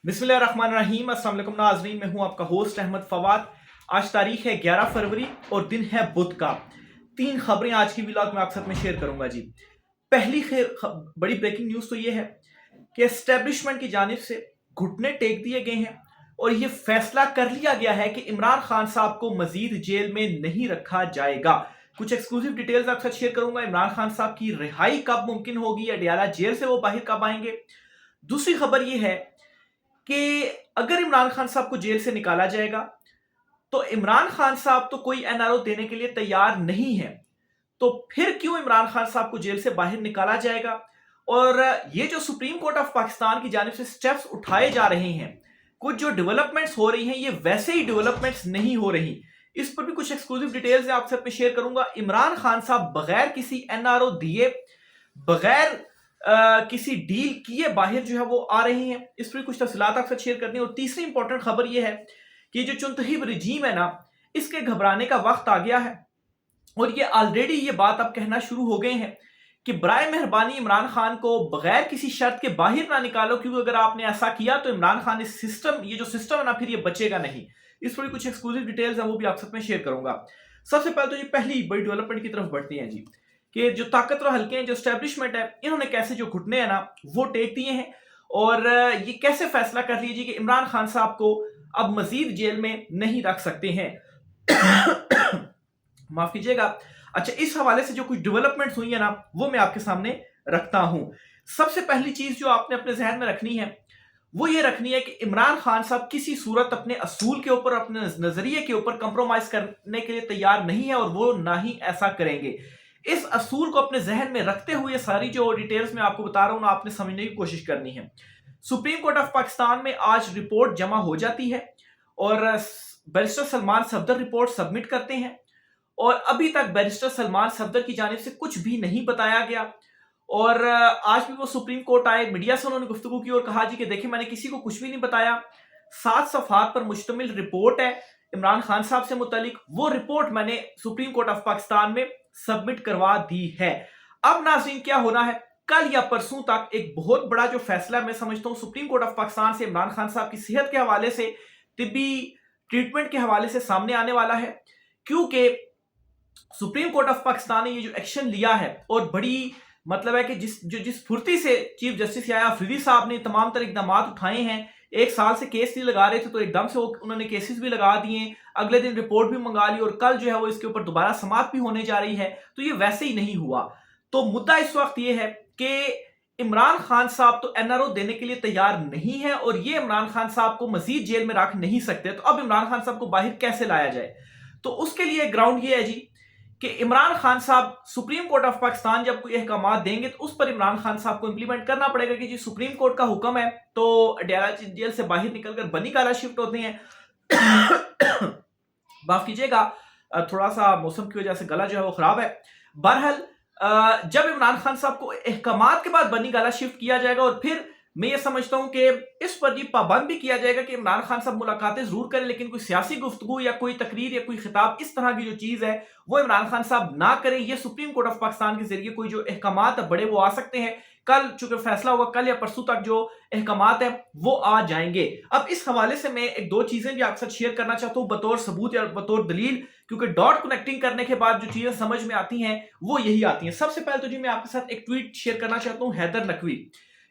बिस्मिल्लाहिर्रहमानिर्रहीम। अस्सलाम वालेकुम नाज़रीन, मैं हूं आपका होस्ट अहमद फवाद। आज तारीख है 11 फरवरी और दिन है बुध का। 3 खबरें आज की व्लॉग में आपके साथ में शेयर करूंगा जी। पहली बड़ी ब्रेकिंग न्यूज़ तो ये है कि एस्टेब्लिशमेंट की जानिब से घुटने टेक दिए गए हैं और ये फैसला कर लिया गया है कि इमरान खान साहब को मजीद जेल में नहीं रखा जाएगा। कुछ एक्सक्लूसिव डिटेल्स आपके साथ शेयर करूंगा। इमरान खान साहब की रिहाई कब मुमकिन होगी, अडयाला जेल से वो बाहर कब आएंगे। दूसरी खबर ये है कि अगर इमरान खान साहब को जेल से निकाला जाएगा तो इमरान खान साहब तो कोई एनआरओ देने के लिए तैयार नहीं है, तो फिर क्यों इमरान खान साहब को जेल से बाहर निकाला जाएगा। और ये जो सुप्रीम कोर्ट ऑफ पाकिस्तान की जानिब से स्टेप्स उठाए जा रहे हैं, कुछ जो डेवलपमेंट्स हो रही हैं, ये वैसे ही डेवलपमेंट्स नहीं हो रही। इस पर भी कुछ एक्सक्लूसिव डिटेल्स आपके साथ में शेयर करूंगा। इमरान खान साहब बगैर किसी एनआरओ दिए, बगैर किसी डील किए बाहर जो है वो आ रहे हैं। इस पर कुछ तफसीलात आपसे शेयर करनी है। और तीसरी इंपॉर्टेंट खबर ये है कि जो चुनतहिब रजीम है ना, इसके घबराने का वक्त आ गया है और ये ऑलरेडी ये बात अब कहना शुरू हो गए हैं कि बराए मेहरबानी इमरान खान को बगैर किसी शर्त के बाहर ना निकालो, क्योंकि अगर आपने ऐसा किया तो इमरान खान इस सिस्टम, ये जो सिस्टम है ना, फिर ये बचेगा नहीं। इस पर कुछ एक्सक्लूसिव डिटेल्स हैं, वो भी आपके साथ में शेयर करूंगा। सबसे पहले तो ये पहली बड़ी डेवलपमेंट की तरफ बढ़ती हैं जी, कि जो ताकतवर हल्के हैं, जो एस्टेब्लिशमेंट है, इन्होंने कैसे जो घुटने हैं ना वो टेक दिए हैं और ये कैसे फैसला कर लीजिए कि इमरान खान साहब को अब मजीद जेल में नहीं रख सकते हैं। माफ कीजिएगा। अच्छा, इस हवाले से जो कुछ डेवलपमेंट्स हुई है ना, वो मैं आपके सामने रखता हूं। सबसे पहली चीज जो आपने अपने जहन में रखनी है वो ये रखनी है कि इमरान खान साहब किसी सूरत अपने असूल के ऊपर, अपने नजरिए के ऊपर कंप्रोमाइज करने के लिए तैयार नहीं है और वो ना ही ऐसा करेंगे। इस असूल को अपने जहन में रखते हुए सारी जो डिटेल्स मैं आपको बता रहा हूं ना, आपने समझने की कोशिश करनी है। सुप्रीम कोर्ट ऑफ पाकिस्तान में आज रिपोर्ट जमा हो जाती है और barrister Salman Safdar report submit करते हैं और अभी तक बैरिस्टर सलमान सफदर की जानिब से कुछ भी नहीं बताया गया। और आज भी वो सुप्रीम कोर्ट आए, मीडिया से उन्होंने गुफ्तगू की और कहा जी कि देखिए, मैंने किसी को कुछ भी नहीं बताया। 7 सफहात पर मुश्तमिल रिपोर्ट है इमरान खान साहब से मुतालिक, वो रिपोर्ट मैंने सुप्रीम कोर्ट ऑफ पाकिस्तान में सबमिट करवा दी है। अब नाज़रीन, क्या होना है, कल या परसों तक एक बहुत बड़ा जो फैसला मैं समझता हूं सुप्रीम कोर्ट ऑफ पाकिस्तान से इमरान खान साहब की सेहत के हवाले से, तिब्बी ट्रीटमेंट के हवाले से सामने आने वाला है। क्योंकि सुप्रीम कोर्ट ऑफ पाकिस्तान ने ये जो एक्शन लिया है और बड़ी मतलब है कि जिस फुर्ती से चीफ जस्टिस याया अफरीदी साहब ने तमाम तरह इकदाम उठाए हैं, 1 साल से केस नहीं लगा रहे थे तो एकदम से उन्होंने केसेस भी लगा दिए, अगले दिन रिपोर्ट भी मंगा ली और कल जो है वो इसके ऊपर दोबारा समाप्त भी होने जा रही है। तो ये वैसे ही नहीं हुआ। तो मुद्दा इस वक्त ये है कि इमरान खान साहब तो एनआरओ देने के लिए तैयार नहीं है और ये इमरान खान साहब को मजीद जेल में रख नहीं सकते। तो अब इमरान खान साहब को बाहर कैसे लाया जाए? तो उसके लिए ग्राउंड ये है जी कि इमरान खान साहब, सुप्रीम कोर्ट ऑफ पाकिस्तान जब कोई अहकाम देंगे तो उस पर इमरान खान साहब को इंप्लीमेंट करना पड़ेगा कि जी सुप्रीम कोर्ट का हुक्म है तो अडयाला जेल से बाहर निकलकर बनी काला शिफ्ट होते हैं। माफ कीजिएगा, थोड़ा सा मौसम की वजह से गला जो है वो खराब है। बहरहाल, जब इमरान खान साहब को अहकामात के बाद बनी काला शिफ्ट किया जाएगा और फिर मैं ये समझता हूं कि इस पर भी पाबंद भी किया जाएगा कि इमरान खान साहब मुलाकातें जरूर करें, लेकिन कोई सियासी गुफ्तगू या कोई तकरीर या कोई खिताब, इस तरह की जो चीज है वो इमरान खान साहब ना करें। ये सुप्रीम कोर्ट ऑफ पाकिस्तान के जरिए कोई जो अहकामात बड़े वो आ सकते हैं। कल चूंकि फैसला होगा, कल या परसों तक जो अहकामात है वो आ जाएंगे। अब इस हवाले से मैं एक दो चीजें भी आपके साथ शेयर करना चाहता हूं बतौर सबूत या बतौर दलील, क्योंकि डॉट कनेक्टिंग करने के बाद जो चीजें समझ में आती हैं वो यही आती हैं। सबसे पहले तो जी मैं आपके साथ एक ट्वीट शेयर करना चाहता हूं। हैदर नकवी,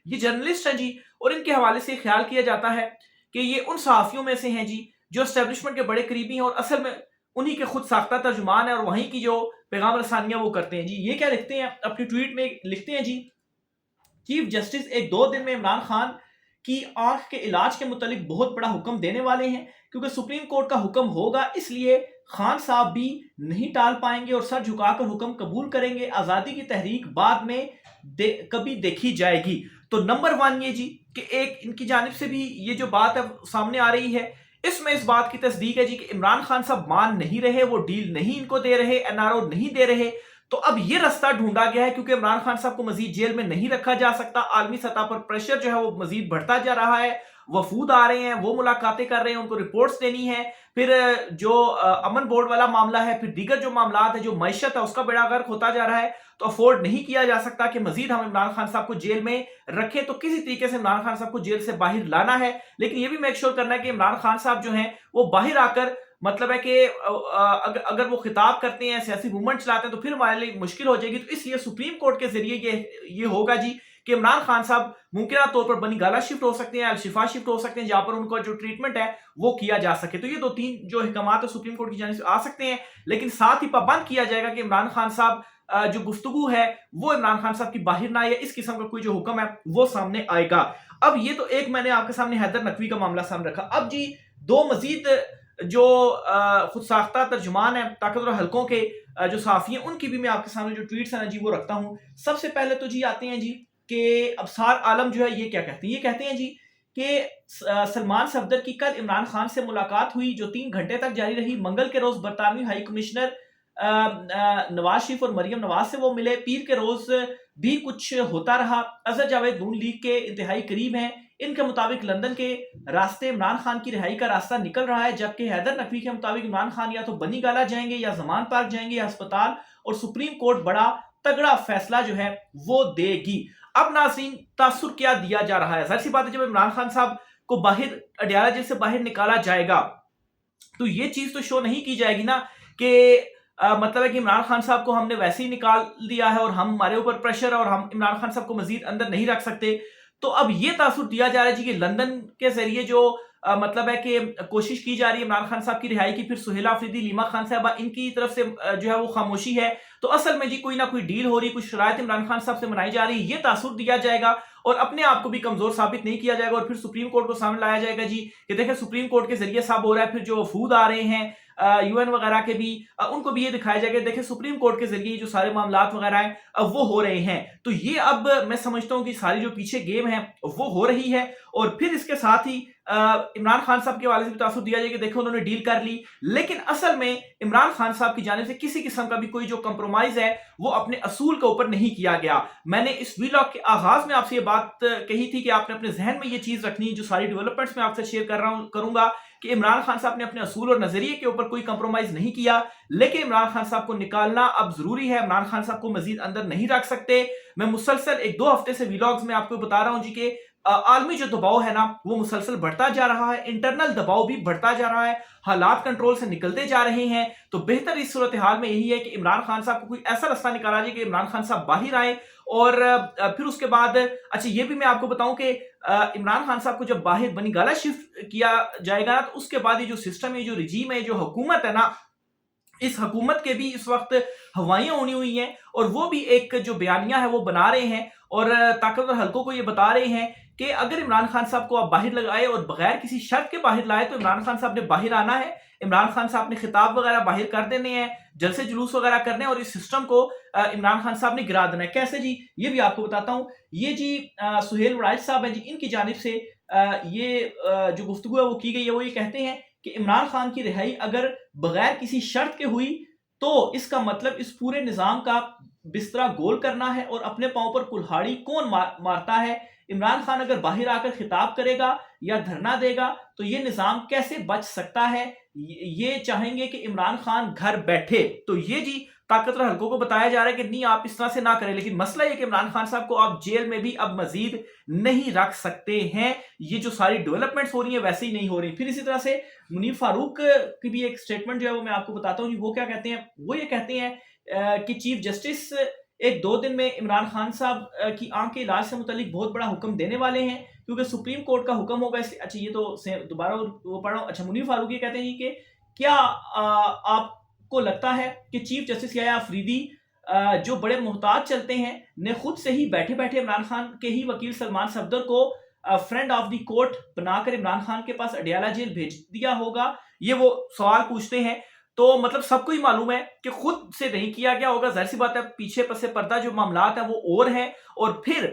ये जर्नलिस्ट हैं जी, और इनके हवाले से ख्याल किया जाता है कि ये उन सहाफियों में से हैं जी जो एस्टेब्लिशमेंट के बड़े करीबी हैं और असल में उन्हीं के खुद साख्ता तर्जुमान है और वहीं की जो पैगाम रसानियां वो करते हैं जी। ये क्या लिखते हैं अपनी ट्वीट में, लिखते हैं जी, चीफ जस्टिस 1-2 दिन में इमरान खान की आंख के इलाज के मुतालिक बहुत बड़ा हुक्म देने वाले हैं, क्योंकि सुप्रीम कोर्ट का हुक्म होगा, इसलिए खान साहब भी नहीं टाल पाएंगे और सर झुकाकर हुक्म कबूल करेंगे। आजादी की तहरीक बाद में कभी देखी जाएगी। तो नंबर 1 ये जी कि एक इनकी जानिब से भी ये जो बात है सामने आ रही है, इसमें इस बात की तस्दीक है जी कि इमरान खान साहब मान नहीं रहे, वो डील नहीं इनको दे रहे, एनआरओ नहीं दे रहे। तो अब ये रास्ता ढूंढा गया है, क्योंकि इमरान खान साहब को मजीद जेल में नहीं रखा जा सकता। आलमी सतह पर प्रेशर जो है वो मजीद बढ़ता जा रहा है وفود آ رہے ہیں، وہ ملاقاتیں کر رہے ہیں، ان کو رپورٹس دینی ہے، پھر جو امن بورڈ والا معاملہ ہے، پھر دیگر جو معاملات ہیں، جو معیشت ہے اس کا بیڑا غرق ہوتا جا رہا ہے، تو افورڈ نہیں کیا جا سکتا کہ مزید ہم عمران خان صاحب کو جیل میں رکھیں، تو کسی طریقے سے عمران خان صاحب کو جیل سے باہر لانا ہے، لیکن یہ بھی میک شور کرنا ہے کہ عمران خان صاحب جو ہیں وہ باہر آ کر مطلب ہے کہ اگر وہ خطاب کرتے ہیں، سیاسی موومنٹ چلاتے ہیں تو پھر ہمارے لیے مشکل ہو جائے گی، تو اس لیے سپریم کورٹ کے ذریعے یہ ہوگا جی کہ عمران خان صاحب ممکنہ طور پر بنی گالہ شفٹ ہو سکتے ہیں، الشفا شفٹ ہو سکتے ہیں، جہاں پر ان کا جو ٹریٹمنٹ ہے وہ کیا جا سکے. تو یہ 2-3 جو احکامات ہے سپریم کورٹ کی جانب سے آ سکتے ہیں، لیکن ساتھ ہی پابند کیا جائے گا کہ عمران خان صاحب جو گفتگو ہے وہ عمران خان صاحب کی باہر نہ آئے، اس قسم کا کوئی جو حکم ہے وہ سامنے آئے گا. اب یہ تو ایک میں نے آپ کے سامنے حیدر نقوی کا معاملہ سامنے رکھا. اب جی 2 مزید جو خود ساختہ ترجمان ہیں طاقتور حلقوں کے جو صحافی ہیں، ان کی بھی میں آپ کے سامنے جو ٹویٹس ہیں جی وہ رکھتا ہوں. سب سے پہلے تو جی آتے ہیں جی کہ ابصار عالم جو ہے یہ کیا کہتے ہیں، یہ کہتے ہیں جی کہ سلمان صفدر کی کل عمران خان سے ملاقات ہوئی جو 3 گھنٹے تک جاری رہی. منگل کے روز برطانوی ہائی کمشنر نواز شریف اور مریم نواز سے وہ ملے. پیر کے روز بھی کچھ ہوتا رہا. اظہر جاوید نون لیگ کے انتہائی قریب ہیں. ان کے مطابق لندن کے راستے عمران خان کی رہائی کا راستہ نکل رہا ہے، جبکہ حیدر نقوی کے مطابق عمران خان یا تو بنی گالہ جائیں گے یا زمان پارک جائیں گے یا ہسپتال، اور سپریم کورٹ بڑا تگڑا فیصلہ جو ہے وہ دے گی. اب ناظرین تاثر کیا دیا جا رہا ہے؟ ظاہر سی بات ہے جب عمران خان صاحب کو باہر اڈیالہ جیل سے باہر نکالا جائے گا تو یہ چیز تو شو نہیں کی جائے گی نا کہ مطلب ہے کہ عمران خان صاحب کو ہم نے ویسے ہی نکال دیا ہے اور ہمارے اوپر پریشر ہے اور ہم عمران خان صاحب کو مزید اندر نہیں رکھ سکتے. تو اب یہ تاثر دیا جا رہا ہے جی کہ لندن کے ذریعے جو مطلب ہے کہ کوشش کی جا رہی ہے عمران خان صاحب کی رہائی کی، پھر سہیل آفریدی، لیما خان صاحبہ، ان کی طرف سے جو ہے وہ خاموشی ہے. تو اصل میں جی کوئی نہ کوئی ڈیل ہو رہی، کچھ شرائط عمران خان صاحب سے منائی جا رہی ہے. یہ تاثر دیا جائے گا اور اپنے آپ کو بھی کمزور ثابت نہیں کیا جائے گا، اور پھر سپریم کورٹ کو سامنے لایا جائے گا جی کہ دیکھیں سپریم کورٹ کے ذریعے صاحب ہو رہا ہے. پھر جو وفود آ رہے ہیں یو این وغیرہ کے بھی، ان کو بھی یہ دکھایا جائے گا دیکھیں سپریم کورٹ کے ذریعے جو سارے معاملات وغیرہ ہیں وہ ہو رہے ہیں. تو یہ اب میں سمجھتا ہوں کہ ساری جو پیچھے گیم ہے وہ ہو رہی ہے. اور پھر اس کے ساتھ ہی عمران خان صاحب کے والے سے بھی تاثر دیا جائے کہ دیکھو انہوں نے ڈیل کر لی، لیکن اصل میں عمران خان صاحب کی جانب سے کسی قسم کا بھی کوئی جو کمپرومائز ہے وہ اپنے اصول کے اوپر نہیں کیا گیا. میں نے اس ویلاگ کے آغاز میں آپ سے یہ بات کہی تھی کہ آپ نے اپنے ذہن میں یہ چیز رکھنی ہے، جو ساری ڈیولپمنٹس میں آپ سے شیئر کروں گا کہ عمران خان صاحب نے اپنے اصول اور نظریے کے اوپر کوئی کمپرومائز نہیں کیا، لیکن عمران خان صاحب کو نکالنا اب ضروری ہے. عمران خان صاحب کو مزید اندر نہیں رکھ سکتے. میں مسلسل 1-2 ہفتے سے ویلاگز میں آپ کو بتا رہا ہوں جی کہ عالمی جو دباؤ ہے نا وہ مسلسل بڑھتا جا رہا ہے، انٹرنل دباؤ بھی بڑھتا جا رہا ہے، حالات کنٹرول سے نکلتے جا رہے ہیں. تو بہتر اس صورتحال میں یہی ہے کہ عمران خان صاحب کو کوئی ایسا راستہ نکالا جائے کہ عمران خان صاحب باہر آئے. اور پھر اس کے بعد اچھا یہ بھی میں آپ کو بتاؤں کہ عمران خان صاحب کو جب باہر بنی گالہ شفٹ کیا جائے گا تو اس کے بعد یہ جو سسٹم ہے، جو رجیم ہے، جو حکومت ہے نا، اس حکومت کے بھی اس وقت ہوائیاں ہونی ہوئی ہیں اور وہ بھی ایک جو بیانیہ ہے وہ بنا رہے ہیں اور طاقتور حلقوں کو یہ بتا رہے ہیں کہ اگر عمران خان صاحب کو آپ باہر لگائے اور بغیر کسی شرط کے باہر لائے تو عمران خان صاحب نے باہر آنا ہے. عمران خان صاحب نے خطاب وغیرہ باہر کر دینے ہیں، جلسے جلوس وغیرہ کرنے ہیں اور اس سسٹم کو عمران خان صاحب نے گرا دینا ہے. کیسے جی؟ یہ بھی آپ کو بتاتا ہوں. یہ جی سہیل وڑائچ صاحب ہیں جی، ان کی جانب سے یہ جو گفتگو ہے وہ کی گئی ہے. وہ یہ کہتے ہیں کہ عمران خان کی رہائی اگر بغیر کسی شرط کے ہوئی تو اس کا مطلب اس پورے نظام کا بسترا گول کرنا ہے اور اپنے پاؤں پر کلہاڑی کون مارتا ہے. عمران خان اگر باہر آ کر خطاب کرے گا یا دھرنا دے گا تو یہ نظام کیسے بچ سکتا ہے؟ یہ چاہیں گے کہ عمران خان گھر بیٹھے. تو یہ جی طاقتور حلقوں کو بتایا جا رہا ہے کہ نہیں آپ اس طرح سے نہ کریں، لیکن مسئلہ یہ کہ عمران خان صاحب کو آپ جیل میں بھی اب مزید نہیں رکھ سکتے ہیں. یہ جو ساری ڈیولپمنٹس ہو رہی ہیں ویسے ہی نہیں ہو رہی. پھر اسی طرح سے منیر فاروق کی بھی ایک سٹیٹمنٹ جو ہے وہ میں آپ کو بتاتا ہوں. وہ کیا کہتے ہیں؟ وہ یہ کہتے ہیں کہ چیف جسٹس 1-2 دن میں عمران خان صاحب کی آنکھ کے علاج سے متعلق بہت بڑا حکم دینے والے ہیں کیونکہ سپریم کورٹ کا حکم ہوگا. اس اچھا یہ تو دوبارہ وہ پڑھ رہا ہوں. اچھا منیر فاروق یہ کہتے ہیں کہ کیا آپ کو لگتا ہے کہ چیف جسٹس یحییٰ آفریدی جو بڑے محتاط چلتے ہیں نے خود سے ہی بیٹھے بیٹھے عمران خان کے ہی وکیل سلمان صفدر کو فرینڈ آف دی کورٹ بنا کر عمران خان کے پاس اڈیالہ جیل بھیج دیا ہوگا؟ یہ وہ سوال پوچھتے ہیں. تو مطلب سب کو ہی معلوم ہے کہ خود سے نہیں کیا گیا ہوگا. ظاہر سی بات ہے پیچھے پسے پردہ جو معاملات ہیں وہ اور ہیں. اور پھر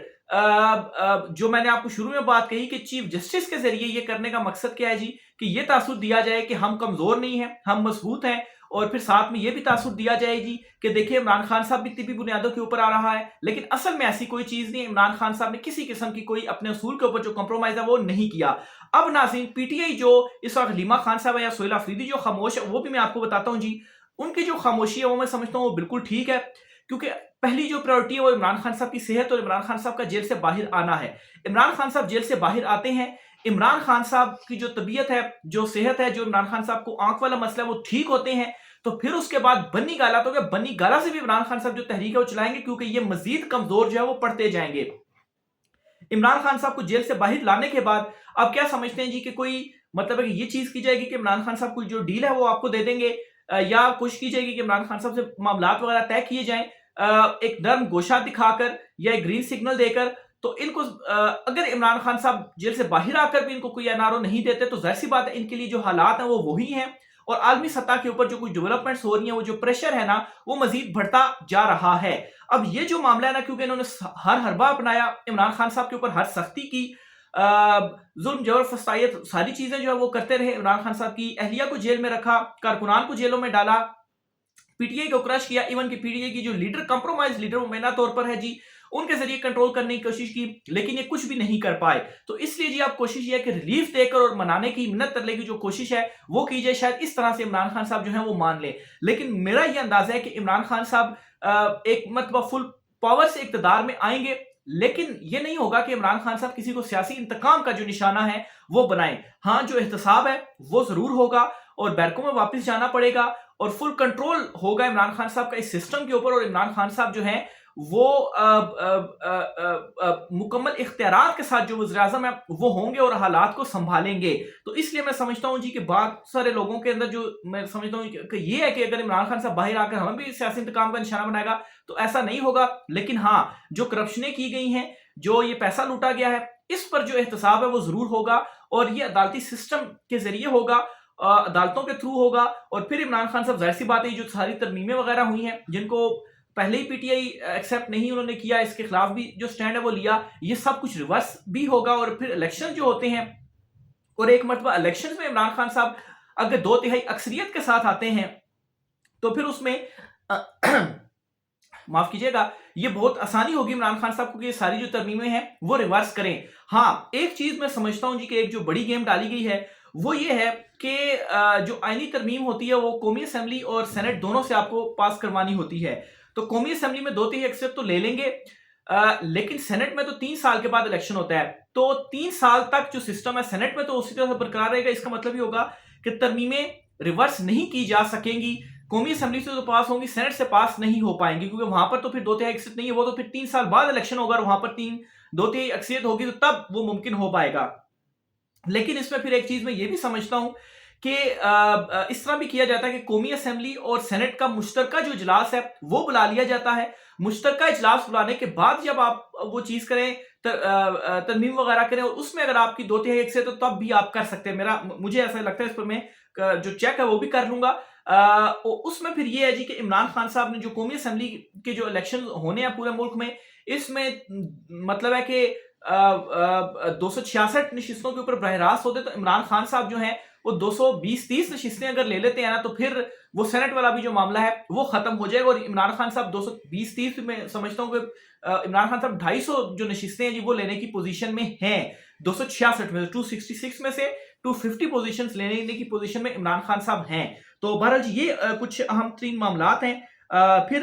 جو میں نے آپ کو شروع میں بات کہی کہ چیف جسٹس کے ذریعے یہ کرنے کا مقصد کیا ہے جی کہ یہ تاثر دیا جائے کہ ہم کمزور نہیں ہیں، ہم مضبوط ہیں. اور پھر ساتھ میں یہ بھی تاثر دیا جائے جی کہ دیکھیں عمران خان صاحب بھی طبی بنیادوں کے اوپر آ رہا ہے، لیکن اصل میں ایسی کوئی چیز نہیں. عمران خان صاحب نے کسی قسم کی کوئی اپنے اصول کے اوپر جو کمپرومائز ہے وہ نہیں کیا. اب नाज़रीन पीटीआई जो इस वक्त हलीमा खान साहब या सोहेल अफरीदी जो खामोश है वो भी मैं आपको बताता हूँ जी। उनकी जो खामोशी है वो मैं समझता हूँ वो बिल्कुल ठीक है, क्योंकि पहली जो प्रायोरिटी है वो इमरान खान साहब की सेहत और इमरान खान साहब का जेल से बाहर आना है। इमरान खान साहब जेल से बाहर आते हैं, इमरान खान साहब की जो तबीयत है, जो सेहत है, जो इमरान खान साहब को आंख वाला मसला है वो ठीक होते हैं, तो फिर उसके बाद बन्नी गाला, तो क्या बन्नी गाला से भी इमरान खान साहब जो तहरीक है वो चलाएंगे, क्योंकि ये मजीद कमजोर जो है वो पड़ते जाएंगे। इमरान खान साहब को जेल से बाहर लाने के बाद अब क्या समझते हैं जी कि कोई मतलब है कि ये चीज की जाएगी कि इमरान खान साहब को जो डील है वो आपको दे देंगे, या कोशिश की जाएगी कि इमरान खान साहब से मामलात वगैरह तय किए जाएं एक नर्म गोशा दिखाकर या एक ग्रीन सिग्नल देकर। तो इनको अगर इमरान खान साहब जेल से बाहर आकर भी इनको कोई एनआरओ नहीं देते तो जाहिर सी बात है इनके लिए जो हालात हैं वो वही हैं, और आलमी सतह के ऊपर जो कुछ डेवलपमेंट्स हो रही हैं वो जो प्रेशर है ना वो मजीद बढ़ता जा रहा है। अब ये जो मामला है ना, क्योंकि इन्होंने हर हरबा अपनाया इमरान खान साहब के ऊपर, हर सख्ती की, जुल्म जबर फसायत सारी चीजें जो है वो करते रहे, इमरान खान साहब की अहलिया को जेल में रखा, कारकुनान को जेलों में डाला, पीटीआई को क्रश किया, इवन की पीटीआई की जो लीडर कंप्रोमाइज लीडर वो महीना तौर पर है जी, उनके जरिए कंट्रोल करने की कोशिश की, लेकिन ये कुछ भी नहीं कर पाए। तो इसलिए जी आप कोशिश ये है कि रिलीफ देकर और मनाने की, मिन्नत करने की जो कोशिश है वो की जाए, शायद इस तरह से इमरान खान साहब जो है वो मान ले। लेकिन मेरा ये अंदाजा है कि इमरान खान साहब एक मतलब फुल पावर से इक्तदार में आएंगे, लेकिन ये नहीं होगा कि इमरान खान साहब किसी को सियासी इंतकाम का जो निशाना है वो बनाए। हाँ, जो एहतसाब है वो जरूर होगा और बैरकों में वापस जाना पड़ेगा और फुल कंट्रोल होगा इमरान खान साहब का इस सिस्टम के ऊपर, और इमरान खान साहब जो है वो मुकम्मल इख्तियारात के साथ जो वज़ीर-ए-आज़म है वो होंगे और हालात को संभालेंगे। तो इसलिए मैं समझता हूं जी कि बहुत सारे लोगों के अंदर जो मैं समझता हूं कि ये है कि अगर इमरान खान साहब बाहर आकर हमें भी सियासी इंतकाम का निशाना बनाएगा तो ऐसा नहीं होगा। लेकिन हाँ, जो करप्शनें की गई हैं, जो ये पैसा लूटा गया है, इस पर जो एहतसाब है वो जरूर होगा, और ये अदालती सिस्टम के जरिए होगा, अदालतों के थ्रू होगा। और फिर इमरान खान साहब, जाहिर सी बात है, जो सारी तरमीमें वगैरह हुई हैं जिनको पहले ही पीटीआई एक्सेप्ट नहीं उन्होंने किया, इसके खिलाफ भी जो स्टैंड है वो लिया, ये सब कुछ रिवर्स भी होगा। और फिर इलेक्शन जो होते हैं, और एक मरतबा इलेक्शन में इमरान खान साहब अगर 2/3 अक्सरियत के साथ आते हैं तो फिर उसमें माफ कीजिएगा, ये बहुत आसानी होगी इमरान खान साहब को कि ये सारी जो तरमीमें हैं वो रिवर्स करें। हाँ, एक चीज मैं समझता हूं जी कि एक जो बड़ी गेम डाली गई है वो ये है कि जो आईनी तरमीम होती है वो कौमी असेंबली और सेनेट दोनों से आपको पास करवानी होती है। तो कौमी असेंबली में 2/3 अक्सरियत तो ले लेंगे, लेकिन सेनेट में तो 3 साल के बाद इलेक्शन होता है, तो 3 साल तक जो सिस्टम है सेनेट में तो उसी तरह से बरकरार रहेगा। इसका मतलब ये होगा कि तरमीमें रिवर्स नहीं की जा सकेंगी, कौमी असेंबली से तो पास होंगी, सेनेट से पास नहीं हो पाएंगी, क्योंकि वहां पर तो फिर 2/3 अक्सरियत नहीं है, वो तो फिर 3 साल बाद इलेक्शन होगा और वहां पर 2/3 अक्सरियत होगी, तो तब वो मुमकिन हो पाएगा। लेकिन इसमें फिर एक चीज मैं ये भी समझता हूं कि इस तरह भी किया जाता है कि कौमी असेंबली और सेनेट का मुश्तरका जो इजलास है वो बुला लिया जाता है। मुश्तरका इजलास बुलाने के बाद जब आप वो चीज करें, तरमीम वगैरह करें, और उसमें अगर आपकी 2/3 अक्सरियत तो तब भी आप कर सकते हैं। मुझे ऐसा लगता है, इस पर मैं जो चेक है वो भी कर लूंगा। उसमें फिर ये है जी कि इमरान खान साहब ने जो कौमी असेंबली के जो इलेक्शन होने हैं पूरे मुल्क में, इसमें मतलब है कि 266 नशिस्तों के ऊपर बरह रास्त होते, तो इमरान खान साहब जो हैं वो 220-30 नशिस्तें अगर ले लेते हैं ना, तो फिर वो सेनेट वाला भी जो मामला है वो खत्म हो जाएगा। और इमरान खान साहब 220-30 में समझता हूँ कि इमरान खान साहब 250 जो नशिस्तें हैं जी वो लेने की पोजीशन में हैं, 266 में, 266 में से 250 पोजीशंस लेने की पोजीशन में इमरान खान साहब हैं। तो बहरहाल जी ये कुछ अहम तरीन मामलात हैं। फिर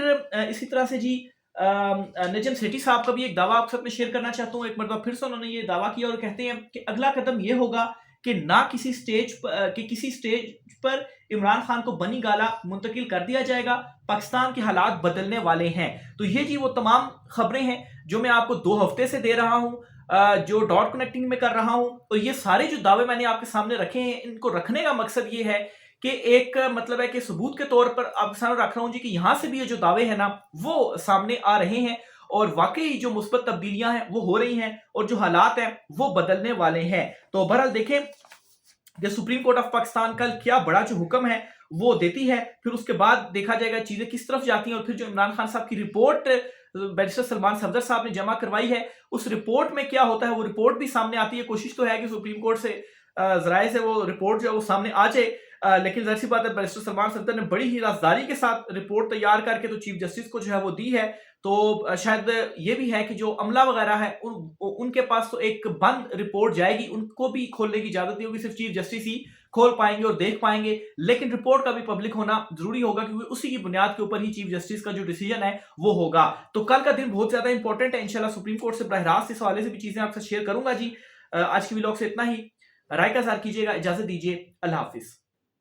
इसी तरह से जी नजम सेठी साहब का भी एक दावा आपके साथ में शेयर करना चाहता हूँ। एक मरतबा फिर से उन्होंने ये दावा किया और कहते हैं कि अगला कदम ये होगा कि ना किसी स्टेज पर इमरान खान को बनी गाला मुंतकिल कर दिया जाएगा, पाकिस्तान के हालात बदलने वाले हैं। तो ये जी वो तमाम खबरें हैं जो मैं आपको 2 हफ्ते से दे रहा हूँ, जो डॉट कनेक्टिंग में कर रहा हूँ। और ये सारे जो दावे मैंने आपके सामने रखे हैं, इनको रखने का मकसद ये है कि एक मतलब है कि सबूत के तौर पर आपके सामने रख रहा हूं जी कि यहां से भी ये जो दावे हैं ना वो सामने आ रहे हैं, और वाकई जो मुस्बत तब्दीलियां हैं वो हो रही हैं, और जो हालात हैं वो बदलने वाले हैं। तो बहरहाल देखें कि सुप्रीम कोर्ट ऑफ पाकिस्तान कल क्या बड़ा जो हुक्म है वो देती है, फिर उसके बाद देखा जाएगा चीजें किस तरफ जाती हैं। और फिर जो इमरान खान साहब की रिपोर्ट बैरिस्टर सलमान सफदर साहब ने जमा करवाई है, उस रिपोर्ट में क्या होता है वो रिपोर्ट भी सामने आती है। कोशिश तो है कि सुप्रीम कोर्ट से जराए से वो रिपोर्ट जो है वो सामने आ जाए, لیکن ظاہر سی بات ہے بیرسٹر سلمان صدر نے بڑی ہی رازداری کے ساتھ رپورٹ تیار کر کے تو چیف جسٹس کو جو ہے وہ دی ہے، تو شاید یہ بھی ہے کہ جو عملہ وغیرہ ہے ان کے پاس تو ایک بند رپورٹ جائے گی، ان کو بھی کھولنے کی اجازت نہیں ہوگی، صرف چیف جسٹس ہی کھول پائیں گے اور دیکھ پائیں گے، لیکن رپورٹ کا بھی پبلک ہونا ضروری ہوگا کیونکہ اسی کی بنیاد کے اوپر ہی چیف جسٹس کا جو ڈیسیجن ہے وہ ہوگا۔ تو کل کا دن بہت زیادہ امپورٹنٹ ہے، انشاءاللہ سپریم کورٹ سے براہ راست اس حوالے سے بھی چیزیں آپ سے شیئر کروں گا جی۔ آج کی ویلاگ سے اتنا ہی، رائے کا اظہار کیجیے گا، اجازت دیجیے، اللہ حافظ۔